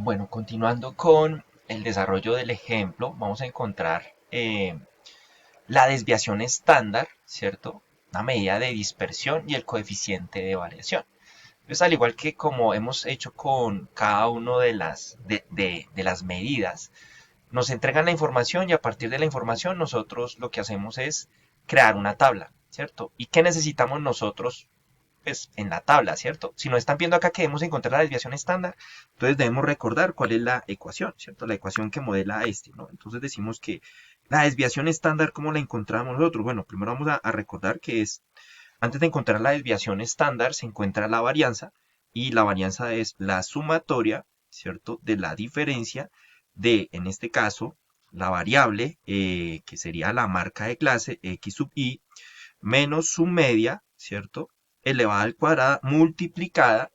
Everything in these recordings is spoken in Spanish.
Bueno, continuando con el desarrollo del ejemplo, vamos a encontrar la desviación estándar, ¿cierto? Una medida de dispersión y el coeficiente de variación. Entonces, al igual que como hemos hecho con cada una de las medidas, nos entregan la información y a partir de la información nosotros lo que hacemos es crear una tabla, ¿cierto? ¿Y qué necesitamos nosotros pues, en la tabla, ¿cierto? Si nos están viendo acá que debemos encontrar la desviación estándar, entonces debemos recordar cuál es la ecuación, ¿cierto? La ecuación que modela este, ¿no? Entonces decimos que la desviación estándar, ¿cómo la encontramos nosotros? Bueno, primero vamos a recordar que es, antes de encontrar la desviación estándar, se encuentra la varianza, y la varianza es la sumatoria, ¿cierto? De la diferencia de, en este caso, la variable, que sería la marca de clase, x sub i, menos su media, ¿cierto? Elevada al cuadrado multiplicada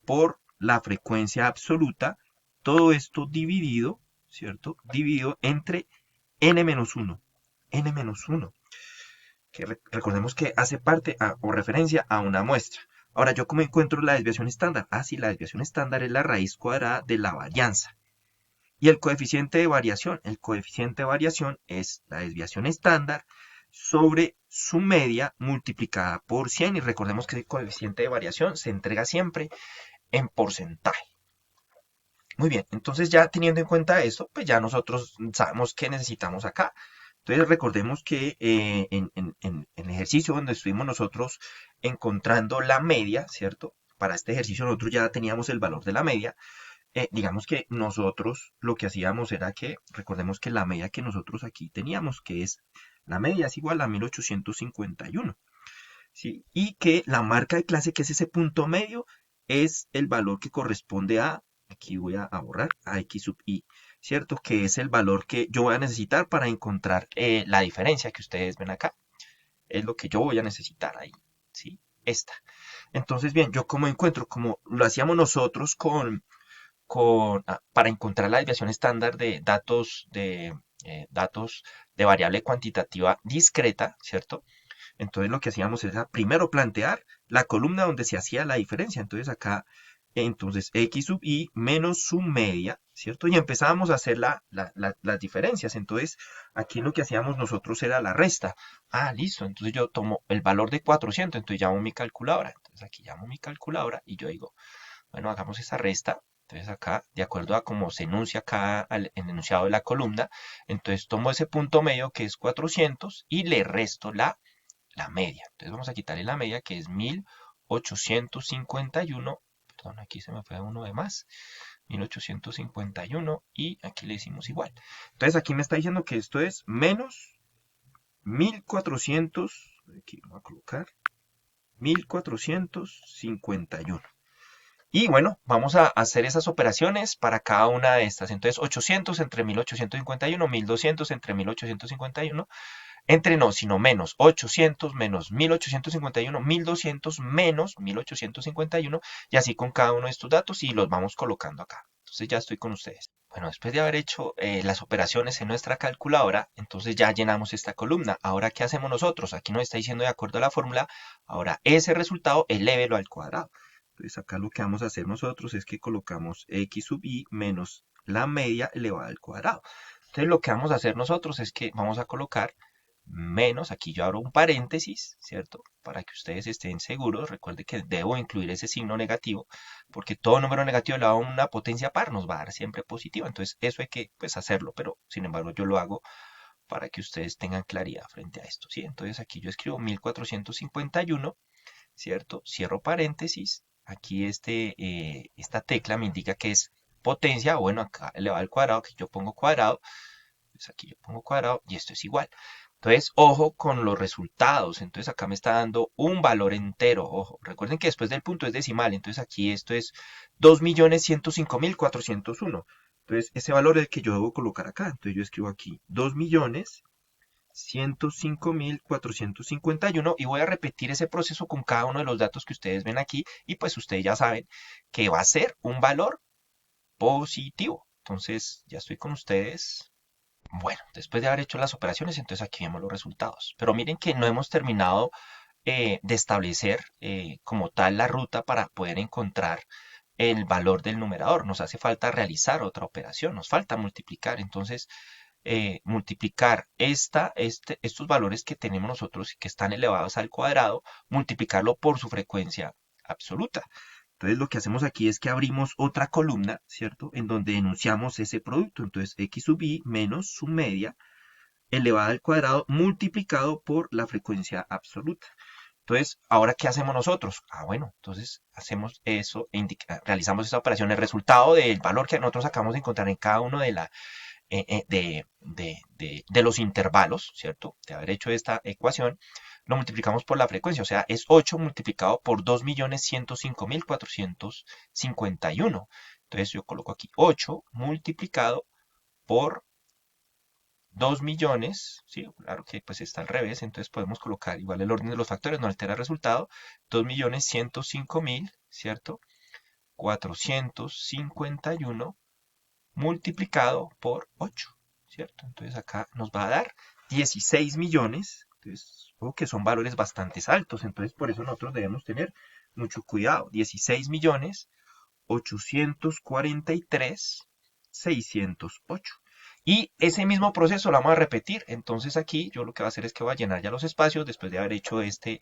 por la frecuencia absoluta, todo esto dividido, ¿cierto? Dividido entre n-1, n-1, que recordemos que hace parte o referencia a una muestra. Ahora, ¿yo cómo encuentro la desviación estándar? Ah, sí, la desviación estándar es la raíz cuadrada de la varianza. Y el coeficiente de variación es la desviación estándar sobre su media multiplicada por 100. Y recordemos que el coeficiente de variación se entrega siempre en porcentaje. Muy bien, entonces ya teniendo en cuenta eso, pues ya nosotros sabemos qué necesitamos acá. Entonces recordemos que en el ejercicio donde estuvimos nosotros encontrando la media, ¿cierto? Para este ejercicio nosotros ya teníamos el valor de la media. Digamos que nosotros lo que hacíamos era que, recordemos que la media que nosotros aquí teníamos, que es, la media es igual a 1851, ¿sí? Y que la marca de clase, que es ese punto medio, es el valor que corresponde a, aquí voy a borrar, a x sub i, ¿cierto? Que es el valor que yo voy a necesitar para encontrar la diferencia que ustedes ven acá. Es lo que yo voy a necesitar ahí, ¿sí? Esta. Entonces, bien, yo como encuentro, como lo hacíamos nosotros para encontrar la desviación estándar de datos de variable cuantitativa discreta, ¿cierto? Entonces lo que hacíamos era primero plantear la columna donde se hacía la diferencia. Entonces acá, entonces x sub i menos su media, ¿cierto? Y empezábamos a hacer las diferencias. Entonces aquí lo que hacíamos nosotros era la resta. Ah, listo. Entonces yo tomo el valor de 400, entonces llamo mi calculadora. Entonces aquí llamo mi calculadora y yo digo, bueno, hagamos esa resta. Entonces acá, de acuerdo a cómo se enuncia acá en el enunciado de la columna, entonces tomo ese punto medio que es 400 y le resto la media. Entonces vamos a quitarle la media que es 1851. Perdón, aquí se me fue uno de más. 1851 y aquí le decimos igual. Entonces aquí me está diciendo que esto es menos 1400, aquí vamos a colocar 1451. Y bueno, vamos a hacer esas operaciones para cada una de estas. Entonces 800 entre 1851, 1200 entre 1851, entre no, sino menos 800 menos 1851, 1200 menos 1851, y así con cada uno de estos datos y los vamos colocando acá. Entonces ya estoy con ustedes. Bueno, después de haber hecho las operaciones en nuestra calculadora, entonces ya llenamos esta columna. Ahora, ¿qué hacemos nosotros? Aquí nos está diciendo de acuerdo a la fórmula, ahora ese resultado elévelo al cuadrado. Entonces acá lo que vamos a hacer nosotros es que colocamos x sub i menos la media elevada al cuadrado. Entonces lo que vamos a hacer nosotros es que vamos a colocar menos, aquí yo abro un paréntesis, ¿cierto? Para que ustedes estén seguros. Recuerde que debo incluir ese signo negativo, porque todo número negativo elevado a una potencia par nos va a dar siempre positivo. Entonces eso hay que pues hacerlo, pero sin embargo yo lo hago para que ustedes tengan claridad frente a esto, ¿sí? Entonces aquí yo escribo 1451, ¿cierto? Cierro paréntesis. Aquí esta tecla me indica que es potencia, bueno, acá elevado al cuadrado, que yo pongo cuadrado, pues aquí yo pongo cuadrado y esto es igual. Entonces, ojo con los resultados. Entonces, acá me está dando un valor entero. Ojo, recuerden que después del punto es decimal. Entonces, aquí esto es 2.105.401. Entonces, ese valor es el que yo debo colocar acá. Entonces, yo escribo aquí 2.105.451 y voy a repetir ese proceso con cada uno de los datos que ustedes ven aquí. Y pues ustedes ya saben que va a ser un valor positivo. Entonces, ya estoy con ustedes. Bueno, después de haber hecho las operaciones, entonces aquí vemos los resultados. Pero miren que no hemos terminado de establecer como tal la ruta para poder encontrar el valor del numerador. Nos hace falta realizar otra operación, nos falta multiplicar. Entonces, multiplicar estos valores que tenemos nosotros y que están elevados al cuadrado, multiplicarlo por su frecuencia absoluta. Entonces lo que hacemos aquí es que abrimos otra columna, ¿cierto? En donde enunciamos ese producto. Entonces x sub i menos su media elevada al cuadrado multiplicado por la frecuencia absoluta. Entonces, ¿ahora qué hacemos nosotros? Bueno, entonces hacemos eso, realizamos esa operación. El resultado del valor que nosotros acabamos de encontrar en cada uno de los intervalos, ¿cierto? De haber hecho esta ecuación, lo multiplicamos por la frecuencia, o sea, es 8 multiplicado por 2.105.451. Entonces yo coloco aquí 8 multiplicado por 2 millones, ¿sí? Claro que pues está al revés, entonces podemos colocar igual el orden de los factores, no altera el resultado, 2.105.000, ¿cierto? 451 multiplicado por 8, ¿cierto? Entonces acá nos va a dar 16 millones, entonces, que son valores bastante altos, entonces por eso nosotros debemos tener mucho cuidado. 16 millones 843.608. Y ese mismo proceso lo vamos a repetir. Entonces aquí yo lo que voy a hacer es que voy a llenar ya los espacios después de haber hecho este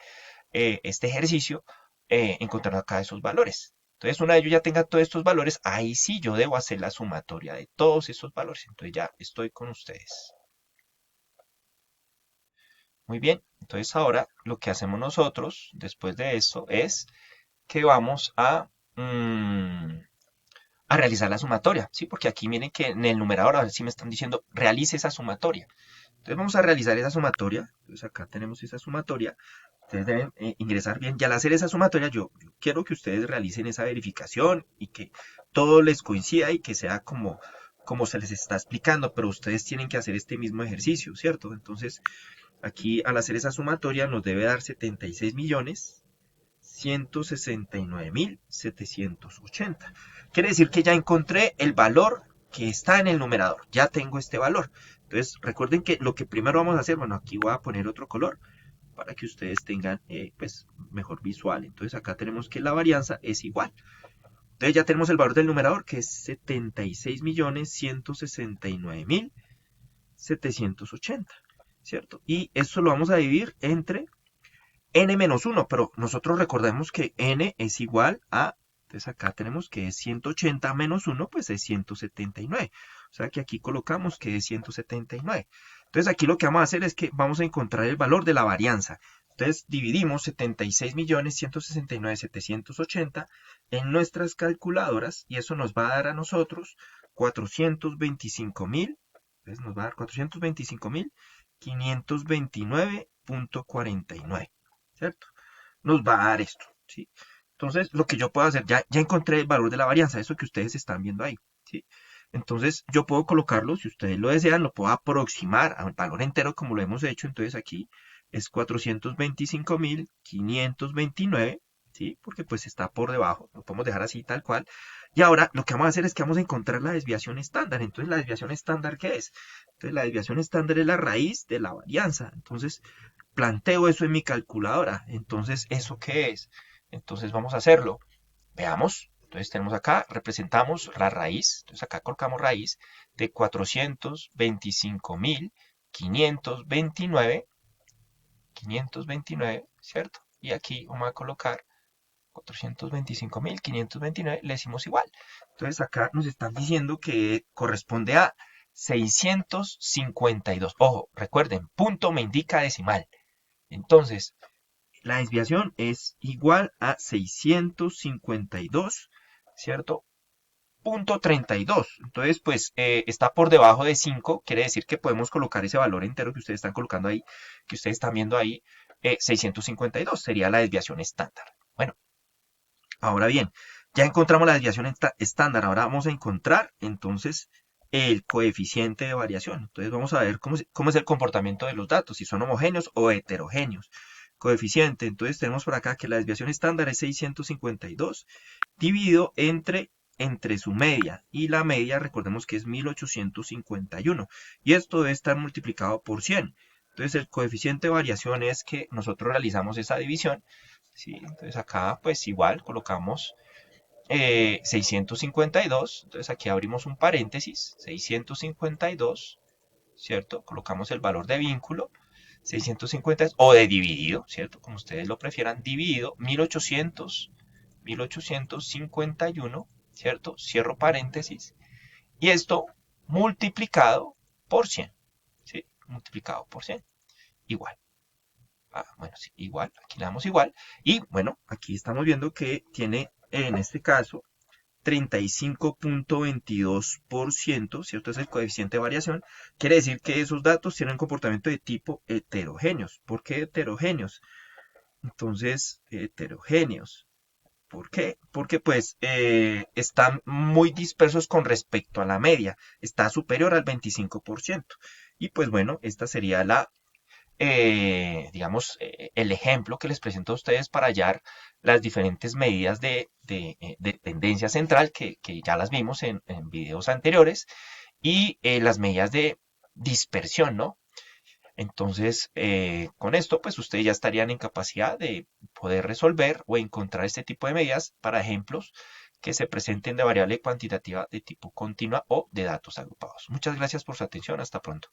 ejercicio, encontrando acá esos valores. Entonces, una vez yo ya tenga todos estos valores, ahí sí yo debo hacer la sumatoria de todos esos valores. Entonces ya estoy con ustedes. Muy bien, entonces ahora lo que hacemos nosotros después de esto es que vamos a realizar la sumatoria, ¿sí? Porque aquí miren que en el numerador ahora sí me están diciendo realice esa sumatoria. Entonces vamos a realizar esa sumatoria. Entonces acá tenemos esa sumatoria. Ustedes deben ingresar bien. Y al hacer esa sumatoria, yo quiero que ustedes realicen esa verificación y que todo les coincida y que sea como se les está explicando. Pero ustedes tienen que hacer este mismo ejercicio, ¿cierto? Entonces aquí al hacer esa sumatoria nos debe dar 76.169.780. Quiere decir que ya encontré el valor que está en el numerador. Ya tengo este valor. Entonces recuerden que lo que primero vamos a hacer, bueno, aquí voy a poner otro color para que ustedes tengan pues mejor visual. Entonces acá tenemos que la varianza es igual. Entonces ya tenemos el valor del numerador que es 76.169.780, ¿cierto? Y esto lo vamos a dividir entre n-1, pero nosotros recordemos que n es igual a, entonces acá tenemos que es 180 menos 1, pues es 179. O sea que aquí colocamos que es 179. Entonces aquí lo que vamos a hacer es que vamos a encontrar el valor de la varianza. Entonces dividimos 76.169.780 en nuestras calculadoras y eso nos va a dar a nosotros 425.000, entonces nos va a dar 425.529.49. ¿Cierto? Nos va a dar esto, ¿sí? Entonces, lo que yo puedo hacer, ya encontré el valor de la varianza, eso que ustedes están viendo ahí, ¿sí? Entonces, yo puedo colocarlo, si ustedes lo desean, lo puedo aproximar al valor entero como lo hemos hecho. Entonces, aquí es 425.529, ¿sí? Porque pues está por debajo, lo podemos dejar así tal cual. Y ahora lo que vamos a hacer es que vamos a encontrar la desviación estándar. Entonces, ¿la desviación estándar qué es? Entonces, la desviación estándar es la raíz de la varianza. Entonces, planteo eso en mi calculadora. Entonces, ¿eso qué es? Entonces vamos a hacerlo. Veamos. Entonces tenemos acá, representamos la raíz. Entonces acá colocamos raíz de 425.529, ¿cierto? Y aquí vamos a colocar 425.529, le decimos igual. Entonces acá nos están diciendo que corresponde a 652. Ojo, recuerden, punto me indica decimal. Entonces, la desviación es igual a 652, ¿cierto? Punto 32. Entonces, pues está por debajo de 5, quiere decir que podemos colocar ese valor entero que ustedes están colocando ahí, que ustedes están viendo ahí, 652 sería la desviación estándar. Bueno, ahora bien, ya encontramos la desviación estándar, ahora vamos a encontrar entonces el coeficiente de variación. Entonces vamos a ver cómo es el comportamiento de los datos, si son homogéneos o heterogéneos. Coeficiente, entonces tenemos por acá que la desviación estándar es 652 dividido entre su media, y la media recordemos que es 1851 y esto debe estar multiplicado por 100. Entonces el coeficiente de variación es que nosotros realizamos esa división, ¿sí? Entonces acá pues igual colocamos 652, entonces aquí abrimos un paréntesis, 652, ¿cierto? Colocamos el valor de vínculo, 650 o de dividido, ¿cierto? Como ustedes lo prefieran, dividido 1851, ¿cierto? Cierro paréntesis. Y esto multiplicado por 100, ¿sí? Multiplicado por 100, igual. Bueno, sí, igual, aquí le damos igual. Y bueno, aquí estamos viendo que tiene en este caso 35.22%, ¿cierto? Es el coeficiente de variación. Quiere decir que esos datos tienen comportamiento de tipo heterogéneos. ¿Por qué heterogéneos? Entonces, heterogéneos. ¿Por qué? Porque pues están muy dispersos con respecto a la media. Está superior al 25%. Y pues bueno, esta sería digamos, el ejemplo que les presento a ustedes para hallar las diferentes medidas de tendencia central que ya las vimos en videos anteriores y las medidas de dispersión, ¿no? Entonces, con esto, pues ustedes ya estarían en capacidad de poder resolver o encontrar este tipo de medidas para ejemplos que se presenten de variable cuantitativa de tipo continua o de datos agrupados. Muchas gracias por su atención. Hasta pronto.